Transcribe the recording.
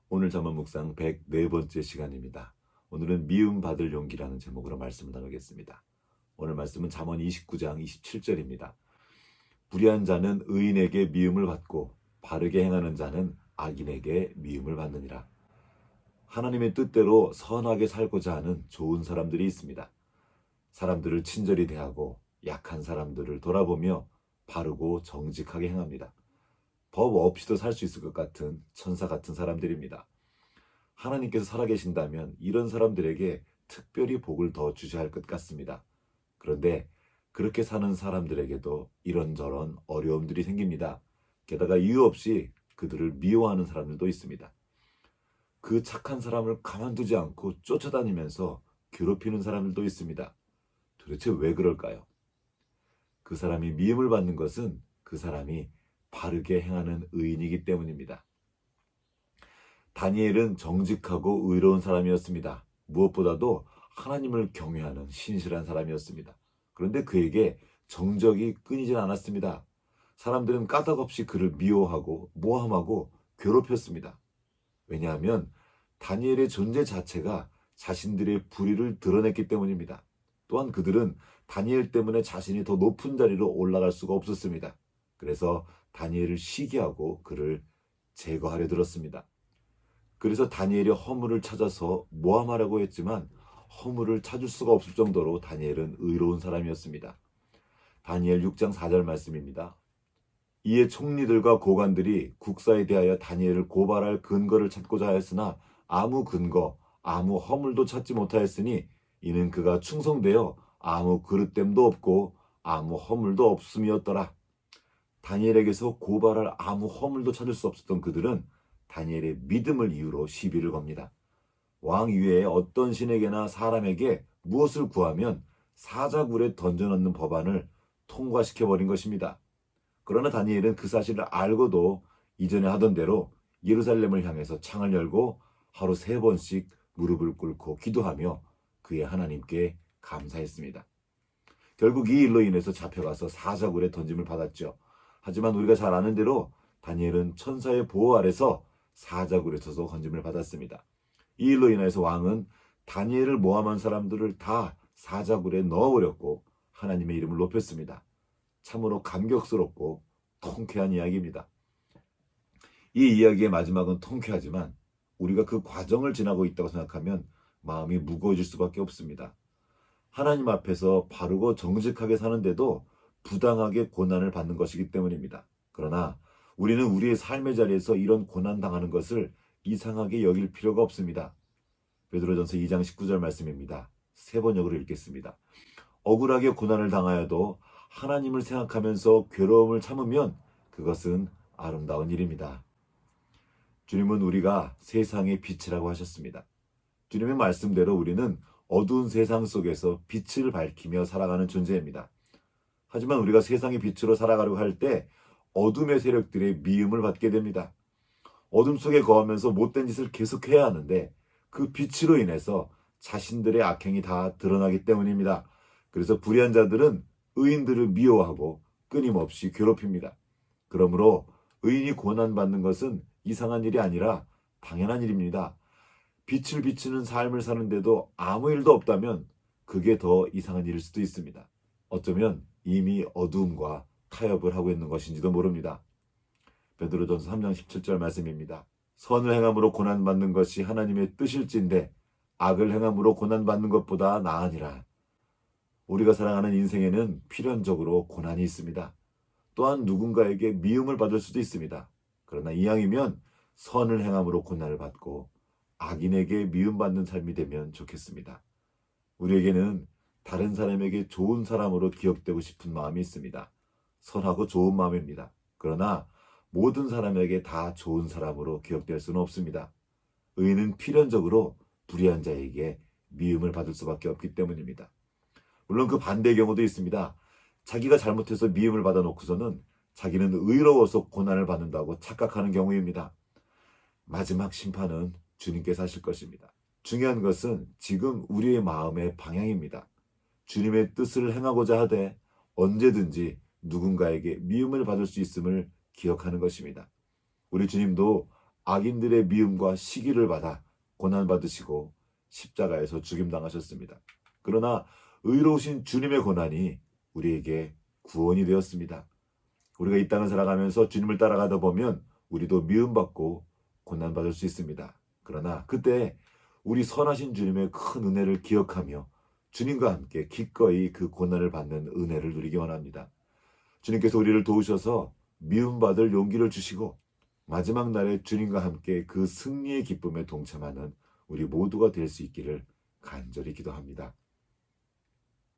오늘 잠언 묵상 104번째 시간입니다. 오늘은 미움받을 용기라는 제목으로 말씀을 나누겠습니다. 오늘 말씀은 잠언 29장 27절입니다. 불의한 자는 의인에게 미움을 받고 바르게 행하는 자는 악인에게 미움을 받느니라. 하나님의 뜻대로 선하게 살고자 하는 좋은 사람들이 있습니다. 사람들을 친절히 대하고 약한 사람들을 돌아보며 바르고 정직하게 행합니다. 법 없이도 살 수 있을 것 같은 천사 같은 사람들입니다. 하나님께서 살아계신다면 이런 사람들에게 특별히 복을 더 주셔야 할 것 같습니다. 그런데 그렇게 사는 사람들에게도 이런저런 어려움들이 생깁니다. 게다가 이유 없이 그들을 미워하는 사람들도 있습니다. 그 착한 사람을 가만두지 않고 쫓아다니면서 괴롭히는 사람들도 있습니다. 도대체 왜 그럴까요? 그 사람이 미움을 받는 것은 그 사람이 바르게 행하는 의인이기 때문입니다. 다니엘은 정직하고 의로운 사람이었습니다. 무엇보다도 하나님을 경외하는 신실한 사람이었습니다. 그런데 그에게 정적이 끊이질 않았습니다. 사람들은 까닭없이 그를 미워하고 모함하고 괴롭혔습니다. 왜냐하면 다니엘의 존재 자체가 자신들의 불의를 드러냈기 때문입니다. 또한 그들은 다니엘 때문에 자신이 더 높은 자리로 올라갈 수가 없었습니다. 그래서 다니엘을 시기하고 그를 제거하려 들었습니다. 그래서 다니엘이 허물을 찾아서 모함하려고 했지만 허물을 찾을 수가 없을 정도로 다니엘은 의로운 사람이었습니다. 다니엘 6장 4절 말씀입니다. 이에 총리들과 고관들이 국사에 대하여 다니엘을 고발할 근거를 찾고자 하였으나 아무 근거, 아무 허물도 찾지 못하였으니 이는 그가 충성되어 아무 그릇됨도 없고 아무 허물도 없음이었더라. 다니엘에게서 고발할 아무 허물도 찾을 수 없었던 그들은 다니엘의 믿음을 이유로 시비를 겁니다. 왕 위에 어떤 신에게나 사람에게 무엇을 구하면 사자굴에 던져넣는 법안을 통과시켜버린 것입니다. 그러나 다니엘은 그 사실을 알고도 이전에 하던 대로 예루살렘을 향해서 창을 열고 하루 3번씩 무릎을 꿇고 기도하며 그의 하나님께 감사했습니다. 결국 이 일로 인해서 잡혀가서 사자굴에 던짐을 받았죠. 하지만 우리가 잘 아는 대로 다니엘은 천사의 보호 아래서 사자굴에서도 건짐을 받았습니다. 이 일로 인해서 왕은 다니엘을 모함한 사람들을 다 사자굴에 넣어버렸고 하나님의 이름을 높였습니다. 참으로 감격스럽고 통쾌한 이야기입니다. 이 이야기의 마지막은 통쾌하지만 우리가 그 과정을 지나고 있다고 생각하면 마음이 무거워질 수밖에 없습니다. 하나님 앞에서 바르고 정직하게 사는데도 부당하게 고난을 받는 것이기 때문입니다. 그러나 우리는 우리의 삶의 자리에서 이런 고난 당하는 것을 이상하게 여길 필요가 없습니다. 베드로전서 2장 19절 말씀입니다. 3번역으로 읽겠습니다. 억울하게 고난을 당하여도 하나님을 생각하면서 괴로움을 참으면 그것은 아름다운 일입니다. 주님은 우리가 세상의 빛이라고 하셨습니다. 주님의 말씀대로 우리는 어두운 세상 속에서 빛을 밝히며 살아가는 존재입니다. 하지만 우리가 세상의 빛으로 살아가려고 할 때 어둠의 세력들의 미움을 받게 됩니다. 어둠 속에 거하면서 못된 짓을 계속해야 하는데 그 빛으로 인해서 자신들의 악행이 다 드러나기 때문입니다. 그래서 불의한 자들은 의인들을 미워하고 끊임없이 괴롭힙니다. 그러므로 의인이 고난받는 것은 이상한 일이 아니라 당연한 일입니다. 빛을 비추는 삶을 사는데도 아무 일도 없다면 그게 더 이상한 일일 수도 있습니다. 어쩌면 이미 어두움과 타협을 하고 있는 것인지도 모릅니다. 베드로전서 3장 17절 말씀입니다. 선을 행함으로 고난받는 것이 하나님의 뜻일진데 악을 행함으로 고난받는 것보다 나으니라. 우리가 살아가는 인생에는 필연적으로 고난이 있습니다. 또한 누군가에게 미움을 받을 수도 있습니다. 그러나 이왕이면 선을 행함으로 고난을 받고 악인에게 미움받는 삶이 되면 좋겠습니다. 우리에게는 다른 사람에게 좋은 사람으로 기억되고 싶은 마음이 있습니다. 선하고 좋은 마음입니다. 그러나 모든 사람에게 다 좋은 사람으로 기억될 수는 없습니다. 의인은 필연적으로 불의한 자에게 미움을 받을 수밖에 없기 때문입니다. 물론 그 반대의 경우도 있습니다. 자기가 잘못해서 미움을 받아놓고서는 자기는 의로워서 고난을 받는다고 착각하는 경우입니다. 마지막 심판은 주님께서 하실 것입니다. 중요한 것은 지금 우리의 마음의 방향입니다. 주님의 뜻을 행하고자 하되 언제든지 누군가에게 미움을 받을 수 있음을 기억하는 것입니다. 우리 주님도 악인들의 미움과 시기를 받아 고난받으시고 십자가에서 죽임당하셨습니다. 그러나 의로우신 주님의 고난이 우리에게 구원이 되었습니다. 우리가 이 땅을 살아가면서 주님을 따라가다 보면 우리도 미움받고 고난받을 수 있습니다. 그러나 그때 우리 선하신 주님의 큰 은혜를 기억하며 주님과 함께 기꺼이 그 고난을 받는 은혜를 누리기 원합니다. 주님께서 우리를 도우셔서 미움받을 용기를 주시고 마지막 날에 주님과 함께 그 승리의 기쁨에 동참하는 우리 모두가 될 수 있기를 간절히 기도합니다.